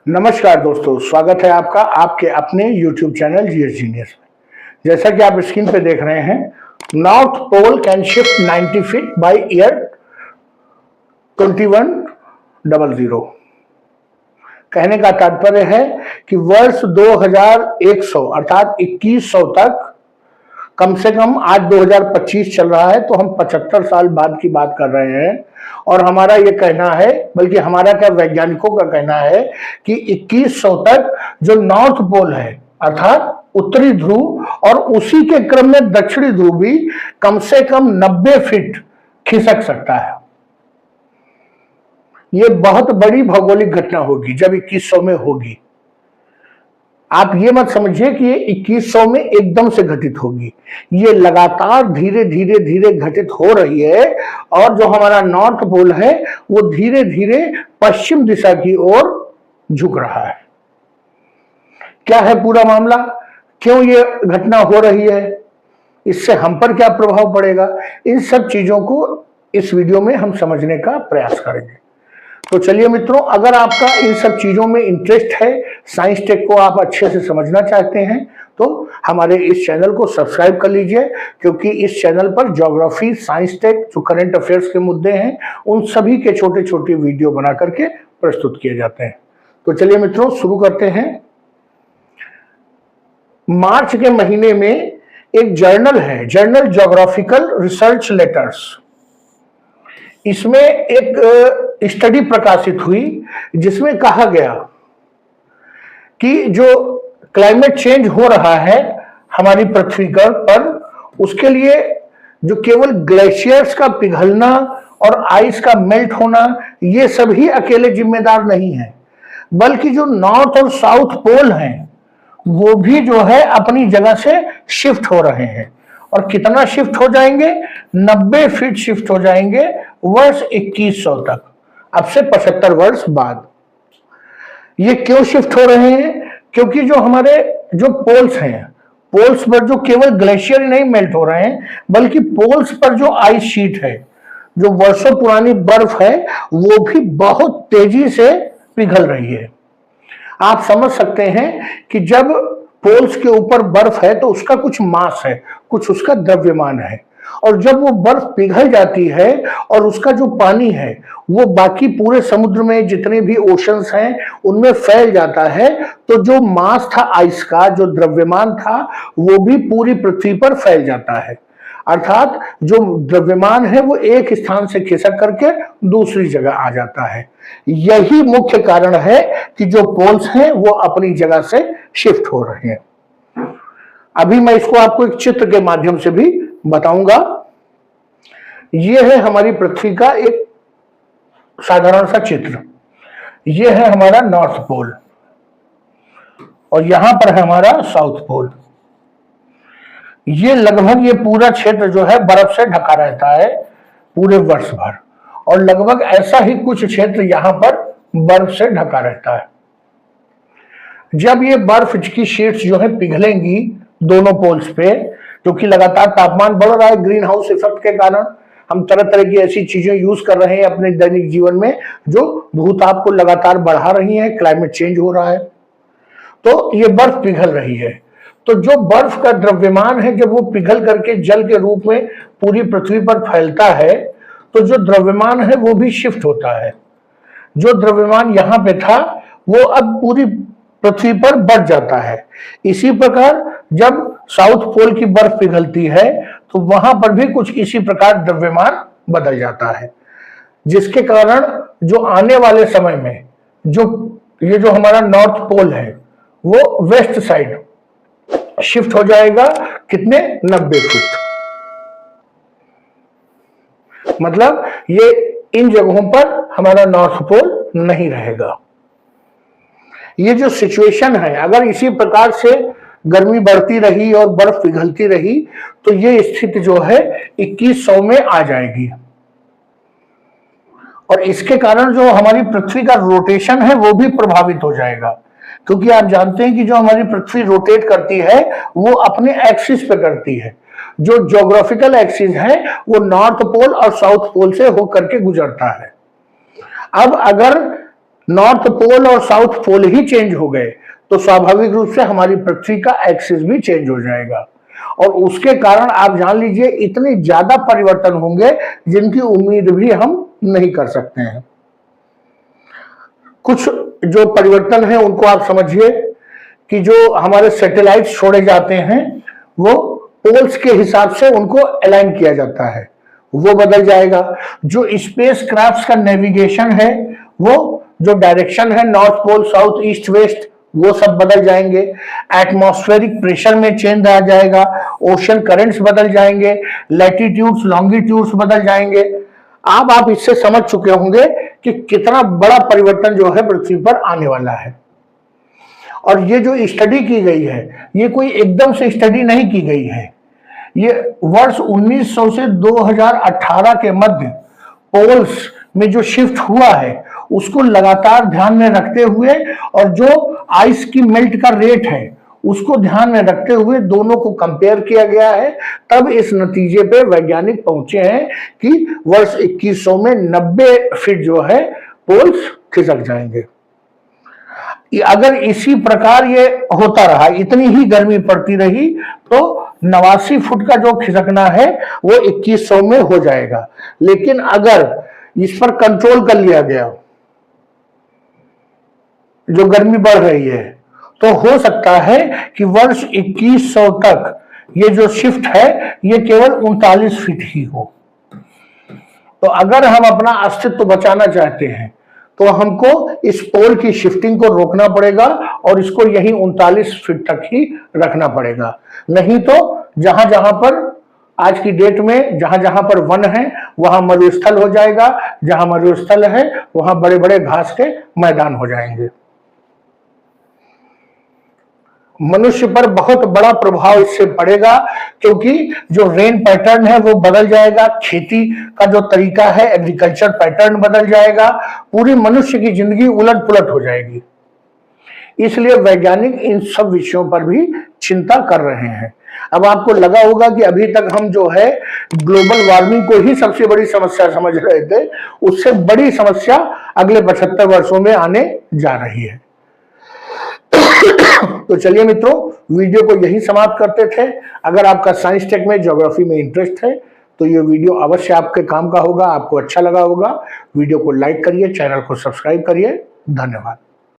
नमस्कार दोस्तों, स्वागत है आपका आपके अपने YouTube चैनल जीएस जीनियस में। जैसा कि आप स्क्रीन पे देख रहे हैं, north pole can shift 90 feet by year 2100। कहने का तात्पर्य है कि वर्ष 2100 अर्थात 2100 तक, कम से कम आज 2025 चल रहा है तो हम 75 साल बाद की बात कर रहे हैं। और हमारा ये कहना है, बल्कि हमारा क्या वैज्ञानिकों का कहना है कि 2100 तक जो नॉर्थ पोल है अर्थात उत्तरी ध्रुव और उसी के क्रम में दक्षिणी ध्रुव भी कम से कम 90 फीट खिसक सकता है। ये बहुत बड़ी भौगोलिक घटना होगी जब 2100 में होगी। आप ये मत समझिए कि ये 2100 में एकदम से घटित होगी, ये लगातार धीरे धीरे धीरे घटित हो रही है। और जो हमारा नॉर्थ पोल है वो धीरे धीरे पश्चिम दिशा की ओर झुक रहा है। क्या है पूरा मामला, क्यों ये घटना हो रही है, इससे हम पर क्या प्रभाव पड़ेगा, इन सब चीजों को इस वीडियो में हम समझने का प्रयास करेंगे। तो चलिए मित्रों, अगर आपका इन सब चीजों में इंटरेस्ट है, साइंस टेक को आप अच्छे से समझना चाहते हैं, तो हमारे इस चैनल को सब्सक्राइब कर लीजिए, क्योंकि इस चैनल पर ज्योग्राफी, साइंस टेक, जो करंट अफेयर्स के मुद्दे हैं उन सभी के छोटे छोटे वीडियो बना करके प्रस्तुत किए जाते हैं। तो चलिए मित्रों, शुरू करते हैं। मार्च के महीने में एक जर्नल है, जर्नल ज्योग्राफिकल रिसर्च लेटर्स, इसमें एक स्टडी प्रकाशित हुई जिसमें कहा गया कि जो क्लाइमेट चेंज हो रहा है हमारी पृथ्वी पर, उसके लिए जो केवल ग्लेशियर्स का पिघलना और आइस का मेल्ट होना ये सभी अकेले जिम्मेदार नहीं है, बल्कि जो नॉर्थ और साउथ पोल हैं वो भी जो है अपनी जगह से शिफ्ट हो रहे हैं। और कितना शिफ्ट हो जाएंगे, 90 फीट शिफ्ट हो जाएंगे वर्ष 2100 तक, अब से 75 वर्ष बाद। ये क्यों शिफ्ट हो रहे हैं, क्योंकि जो हमारे जो पोल्स हैं, पोल्स पर जो केवल ग्लेशियर नहीं मेल्ट हो रहे हैं, बल्कि पोल्स पर जो आइस शीट है, जो वर्षों पुरानी बर्फ है, वो भी बहुत तेजी से पिघल रही है। आप समझ सकते हैं कि जब पोल्स के ऊपर बर्फ है तो उसका कुछ मास है, कुछ उसका द्रव्यमान है, और जब वो बर्फ पिघल जाती है और उसका जो पानी है वो बाकी पूरे समुद्र में जितने भी ओशंस हैं उनमें फैल जाता है, तो जो मास था आइस का, जो द्रव्यमान था, वो भी पूरी पृथ्वी पर फैल जाता है। अर्थात जो द्रव्यमान है वो एक स्थान से खिसक करके दूसरी जगह आ जाता है। यही मुख्य कारण है कि जो पोल्स हैं वो अपनी जगह से शिफ्ट हो रहे हैं। अभी मैं इसको आपको एक चित्र के माध्यम से भी बताऊंगा। ये है हमारी पृथ्वी का एक साधारण सा चित्र। ये है हमारा नॉर्थ पोल और यहां पर है हमारा साउथ पोल। ये लगभग ये पूरा क्षेत्र जो है बर्फ से ढका रहता है पूरे वर्ष भर, और लगभग ऐसा ही कुछ क्षेत्र यहां पर बर्फ से ढका रहता है। जब ये बर्फ की शीट्स जो है पिघलेंगी दोनों पोल्स पे, क्योंकि लगातार तापमान बढ़ रहा है ग्रीन हाउस इफेक्ट के कारण, हम तरह तरह की ऐसी चीजें यूज कर रहे हैं अपने दैनिक जीवन में जो भूताप को लगातार बढ़ा रही हैं, क्लाइमेट चेंज हो रहा है, तो ये बर्फ पिघल रही है। तो जो बर्फ का द्रव्यमान है जब वो पिघल करके जल के रूप में पूरी पृथ्वी पर फैलता है, तो जो द्रव्यमान है वो भी शिफ्ट होता है। जो द्रव्यमान यहां पे था वो अब पूरी पृथ्वी पर बढ़ जाता है। इसी प्रकार जब साउथ पोल की बर्फ पिघलती है तो वहां पर भी कुछ इसी प्रकार द्रव्यमान बदल जाता है, जिसके कारण जो आने वाले समय में ये जो हमारा नॉर्थ पोल है वो वेस्ट साइड शिफ्ट हो जाएगा। कितने, 90 फीट। मतलब ये इन जगहों पर हमारा नॉर्थ पोल नहीं रहेगा। ये जो सिचुएशन है, अगर इसी प्रकार से गर्मी बढ़ती रही और बर्फ पिघलती रही तो ये स्थिति जो है 2100 में आ जाएगी। और इसके कारण जो हमारी पृथ्वी का रोटेशन है वो भी प्रभावित हो जाएगा, क्योंकि आप जानते हैं कि जो हमारी पृथ्वी रोटेट करती है वो अपने एक्सिस पे करती है। जो ज्योग्राफिकल एक्सिस है वो नॉर्थ पोल और साउथ पोल से होकर के गुजरता है। अब अगर नॉर्थ पोल और साउथ पोल ही चेंज हो गए तो स्वाभाविक रूप से हमारी पृथ्वी का एक्सिस भी चेंज हो जाएगा, और उसके कारण आप जान लीजिए इतने ज्यादा परिवर्तन होंगे जिनकी उम्मीद भी हम नहीं कर सकते हैं। कुछ जो परिवर्तन है उनको आप समझिए कि जो हमारे सैटेलाइट छोड़े जाते हैं वो पोल्स के हिसाब से उनको अलाइन किया जाता है, वो बदल जाएगा। जो स्पेस क्राफ्ट का नेविगेशन है, वो जो डायरेक्शन है north pole south east west, वो सब बदल जाएंगे। एटमॉस्फेरिक प्रेशर में चेंज आ जाएगा, ओशन करंट्स बदल जाएंगे, लैटिट्यूड्स लॉन्गिट्यूड्स बदल जाएंगे। आप इससे समझ चुके होंगे कि कितना बड़ा परिवर्तन जो है पृथ्वी पर आने वाला है। और ये जो स्टडी की गई है ये कोई एकदम से स्टडी नहीं की गई है, ये वर्ष 1900 से 2018 के मध्य पोल्स में जो शिफ्ट हुआ है उसको लगातार ध्यान में रखते हुए और जो आइस की मेल्ट का रेट है उसको ध्यान में रखते हुए दोनों को कंपेयर किया गया है। तब इस नतीजे पे वैज्ञानिक पहुंचे हैं कि वर्ष 2100 में 90 फीट जो है पोल्स खिसक जाएंगे। अगर इसी प्रकार ये होता रहा, इतनी ही गर्मी पड़ती रही, तो 89 फुट का जो खिसकना है वो 2100 में हो जाएगा। लेकिन अगर इस पर कंट्रोल कर लिया गया, जो गर्मी बढ़ रही है, तो हो सकता है कि वर्ष 2100 तक ये जो शिफ्ट है ये केवल 39 फीट ही हो। तो अगर हम अपना अस्तित्व बचाना चाहते हैं तो हमको इस पोल की शिफ्टिंग को रोकना पड़ेगा और इसको यही 39 फीट तक ही रखना पड़ेगा। नहीं तो जहां जहां पर आज की डेट में जहां जहां पर वन है वहां मरुस्थल हो जाएगा, जहां मरुस्थल है वहां बड़े बड़े घास के मैदान हो जाएंगे। मनुष्य पर बहुत बड़ा प्रभाव इससे पड़ेगा, क्योंकि जो रेन पैटर्न है वो बदल जाएगा, खेती का जो तरीका है एग्रीकल्चर पैटर्न बदल जाएगा, पूरी मनुष्य की जिंदगी उलट पुलट हो जाएगी। इसलिए वैज्ञानिक इन सब विषयों पर भी चिंता कर रहे हैं। अब आपको लगा होगा कि अभी तक हम जो है ग्लोबल वार्मिंग को ही सबसे बड़ी समस्या समझ रहे थे, उससे बड़ी समस्या अगले 75 वर्षों में आने जा रही है। तो चलिए मित्रों, वीडियो को यही समाप्त करते थे। अगर आपका साइंस टेक में ज्योग्राफी में इंटरेस्ट है तो ये वीडियो अवश्य आपके काम का होगा, आपको अच्छा लगा होगा। वीडियो को लाइक करिए, चैनल को सब्सक्राइब करिए। धन्यवाद।